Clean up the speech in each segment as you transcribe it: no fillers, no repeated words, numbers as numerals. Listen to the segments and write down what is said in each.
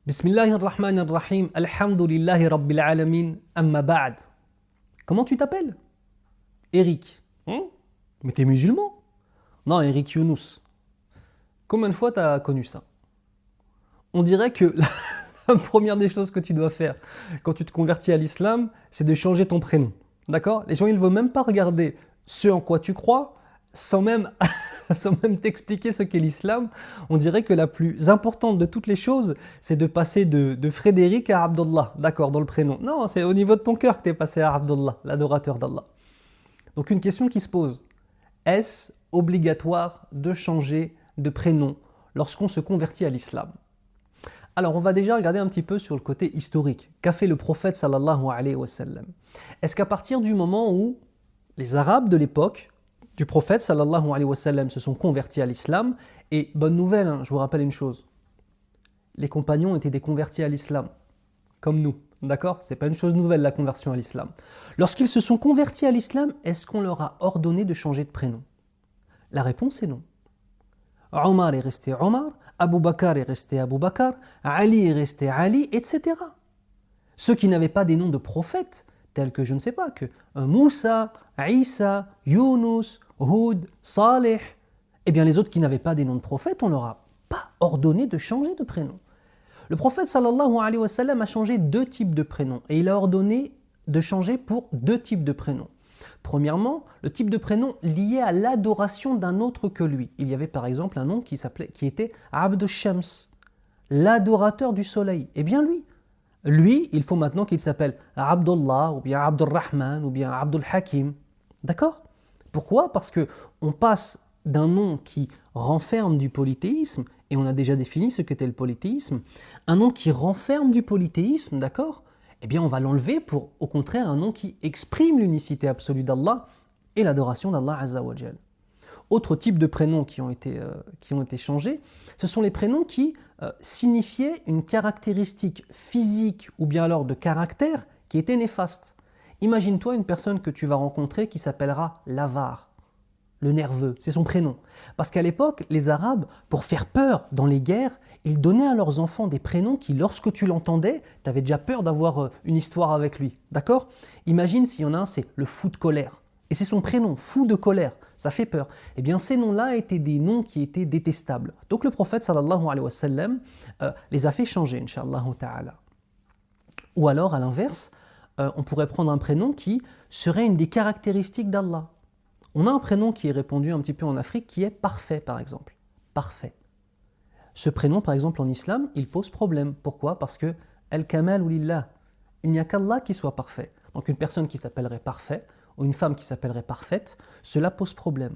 Bismillahirrahmanirrahim. Alhamdulillahi Rabbil Alamin. Amma ba'd. Comment tu t'appelles? Eric. Mais t'es musulman? Non, Eric Younous. Combien de fois t'as connu ça? On dirait que la première des choses que tu dois faire quand tu te convertis à l'islam, c'est de changer ton prénom. D'accord? Les gens, ils ne veulent même pas regarder ce en quoi tu crois, sans même, sans même t'expliquer ce qu'est l'islam. On dirait que la plus importante de toutes les choses, c'est de passer de Frédéric à Abdullah, d'accord, dans le prénom. Non, c'est au niveau de ton cœur que tu es passé à Abdullah, l'adorateur d'Allah. Donc une question qui se pose, est-ce obligatoire de changer de prénom lorsqu'on se convertit à l'islam? Alors, on va déjà regarder un petit peu sur le côté historique. Qu'a fait le prophète sallallahu alayhi wa sallam? Est-ce qu'à partir du moment où les Arabes de l'époque du prophète sallallahu alayhi wa sallam se sont convertis à l'islam, et bonne nouvelle, hein, je vous rappelle une chose, les compagnons étaient des convertis à l'islam, comme nous, d'accord? C'est pas une chose nouvelle la conversion à l'islam. Lorsqu'ils se sont convertis à l'islam, est-ce qu'on leur a ordonné de changer de prénom? La réponse est non. Omar est resté Omar, Abu Bakr est resté Abu Bakr, Ali est resté Ali, etc. Ceux qui n'avaient pas des noms de prophètes, tels que je ne sais pas, que Moussa, Isa, Yunus, Hud, Saleh, eh bien les autres qui n'avaient pas des noms de prophètes, on leur a pas ordonné de changer de prénom. Le prophète sallallahu alayhi wa sallam a changé deux types de prénoms et il a ordonné de changer pour deux types de prénoms. Premièrement, le type de prénom lié à l'adoration d'un autre que lui. Il y avait par exemple un nom qui était Abd Shams, l'adorateur du soleil. Eh bien lui, il faut maintenant qu'il s'appelle Abdullah, ou bien Abdurrahman, ou bien Abdul Hakim. D'accord? Pourquoi? Parce que on passe d'un nom qui renferme du polythéisme, et on a déjà défini ce qu'était le polythéisme, un nom qui renferme du polythéisme, d'accord? Eh bien on va l'enlever pour, au contraire, un nom qui exprime l'unicité absolue d'Allah et l'adoration d'Allah Azza wa Jal. Autre type de prénoms qui ont été changés, ce sont les prénoms qui signifiaient une caractéristique physique ou bien alors de caractère qui était néfaste. Imagine-toi une personne que tu vas rencontrer qui s'appellera l'avare, le nerveux, c'est son prénom. Parce qu'à l'époque, les Arabes, pour faire peur dans les guerres, ils donnaient à leurs enfants des prénoms qui, lorsque tu l'entendais, tu avais déjà peur d'avoir une histoire avec lui. D'accord? Imagine s'il y en a un, c'est le fou de colère. Et c'est son prénom, fou de colère, ça fait peur. Eh bien, ces noms-là étaient des noms qui étaient détestables. Donc le prophète sallallahu alayhi wa sallam les a fait changer, incha'Allah ta'ala. Ou alors, à l'inverse, on pourrait prendre un prénom qui serait une des caractéristiques d'Allah. On a un prénom qui est répandu un petit peu en Afrique qui est parfait, par exemple. Parfait. Ce prénom, par exemple, en islam, il pose problème. Pourquoi? Parce que Al-Kamal ou Lillah, il n'y a qu'Allah qui soit parfait. Donc une personne qui s'appellerait parfait, ou une femme qui s'appellerait parfaite, cela pose problème.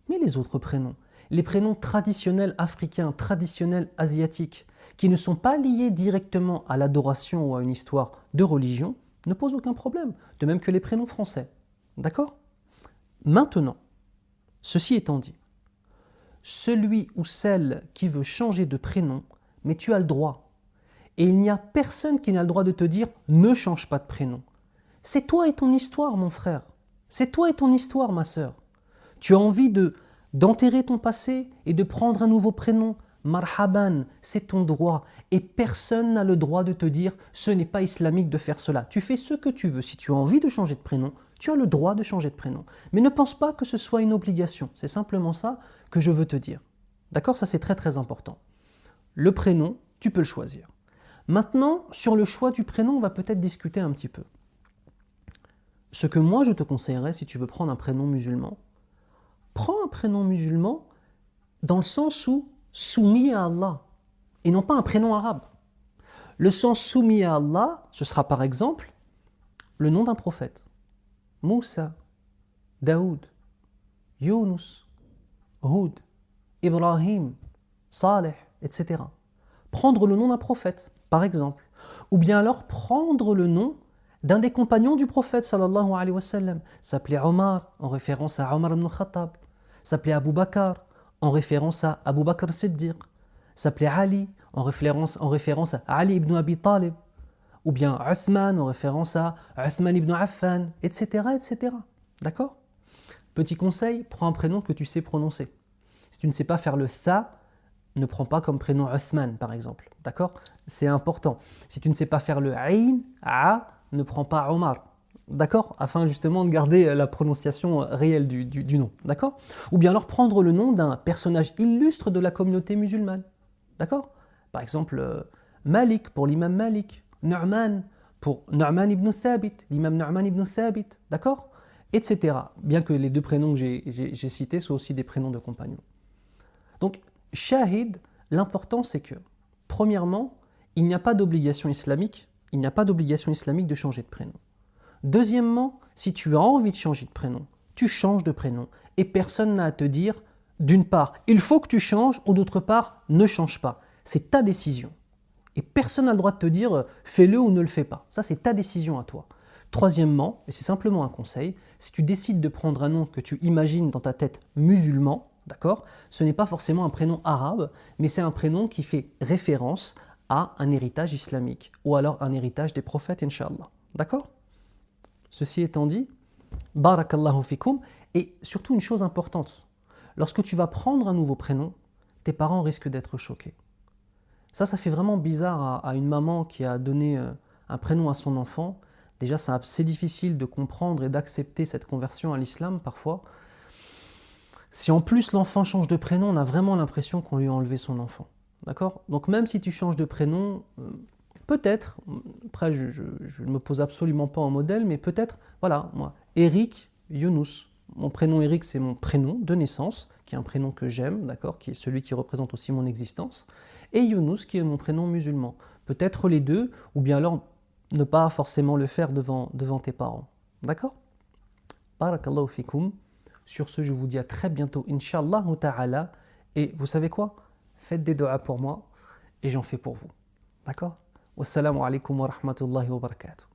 Mais les autres prénoms, les prénoms traditionnels africains, traditionnels asiatiques, qui ne sont pas liés directement à l'adoration ou à une histoire de religion, ne posent aucun problème. De même que les prénoms français. D'accord? Maintenant, ceci étant dit, celui ou celle qui veut changer de prénom, mais tu as le droit. Et il n'y a personne qui n'a le droit de te dire « ne change pas de prénom ». C'est toi et ton histoire, mon frère. C'est toi et ton histoire, ma sœur. Tu as envie d'enterrer ton passé et de prendre un nouveau prénom. Marhaban, c'est ton droit. Et personne n'a le droit de te dire « ce n'est pas islamique de faire cela ». Tu fais ce que tu veux. Si tu as envie de changer de prénom, tu as le droit de changer de prénom. Mais ne pense pas que ce soit une obligation. C'est simplement ça que je veux te dire. D'accord? Ça, c'est très très important. Le prénom, tu peux le choisir. Maintenant, sur le choix du prénom, on va peut-être discuter un petit peu. Ce que moi, je te conseillerais, si tu veux prendre un prénom musulman, prends un prénom musulman dans le sens où soumis à Allah, et non pas un prénom arabe. Le sens soumis à Allah, ce sera par exemple le nom d'un prophète. Moussa, Daoud, Yunus, Hud, Ibrahim, Saleh, etc. Prendre le nom d'un prophète, par exemple. Ou bien alors prendre le nom d'un des compagnons du prophète sallallahu alayhi wa sallam. S'appelait Omar, en référence à Omar ibn Khattab. S'appelait Abu Bakr, en référence à Abu Bakr Siddiq. S'appelait Ali, en référence à Ali ibn Abi Talib. Ou bien Uthman, en référence à Uthman ibn Affan, etc. etc. D'accord? Petit conseil, prends un prénom que tu sais prononcer. Si tu ne sais pas faire le tha, ne prends pas comme prénom Uthman, par exemple. D'accord? C'est important. Si tu ne sais pas faire le Ain, A, ne prends pas Omar. D'accord? Afin justement de garder la prononciation réelle du nom. D'accord? Ou bien alors prendre le nom d'un personnage illustre de la communauté musulmane. D'accord? Par exemple, Malik pour l'imam Malik. Nu'man pour Nu'man ibn Thabit, l'imam Nu'man ibn Thabit. D'accord? Etc. Bien que les deux prénoms que j'ai cités soient aussi des prénoms de compagnons. Donc, Shahid, l'important c'est que, premièrement, il n'y a pas d'obligation islamique, de changer de prénom. Deuxièmement, si tu as envie de changer de prénom, tu changes de prénom et personne n'a à te dire, d'une part, il faut que tu changes ou d'autre part, ne change pas. C'est ta décision. Et personne n'a le droit de te dire, fais-le ou ne le fais pas. Ça, c'est ta décision à toi. Troisièmement, et c'est simplement un conseil, si tu décides de prendre un nom que tu imagines dans ta tête musulman, d'accord, ce n'est pas forcément un prénom arabe, mais c'est un prénom qui fait référence à un héritage islamique ou alors un héritage des prophètes, Inch'Allah. D'accord? Ceci étant dit, barakallahu fikum, et surtout une chose importante, lorsque tu vas prendre un nouveau prénom, tes parents risquent d'être choqués. Ça fait vraiment bizarre à une maman qui a donné un prénom à son enfant. Déjà, c'est assez difficile de comprendre et d'accepter cette conversion à l'islam parfois. Si en plus l'enfant change de prénom, on a vraiment l'impression qu'on lui a enlevé son enfant. D'accord? Donc même si tu changes de prénom, peut-être, après je ne me pose absolument pas en modèle, mais peut-être, voilà, moi, Eric Younous. Mon prénom Eric, c'est mon prénom de naissance, qui est un prénom que j'aime, d'accord, qui est celui qui représente aussi mon existence. Et Younous, qui est mon prénom musulman. Peut-être les deux, ou bien alors ne pas forcément le faire devant tes parents. D'accord? Barakallahu fikum. Sur ce, je vous dis à très bientôt, Inch'Allah ta'ala. Et vous savez quoi? Faites des doigts pour moi et j'en fais pour vous. D'accord? Wassalamu alaikum wa rahmatullahi wa barakatuh.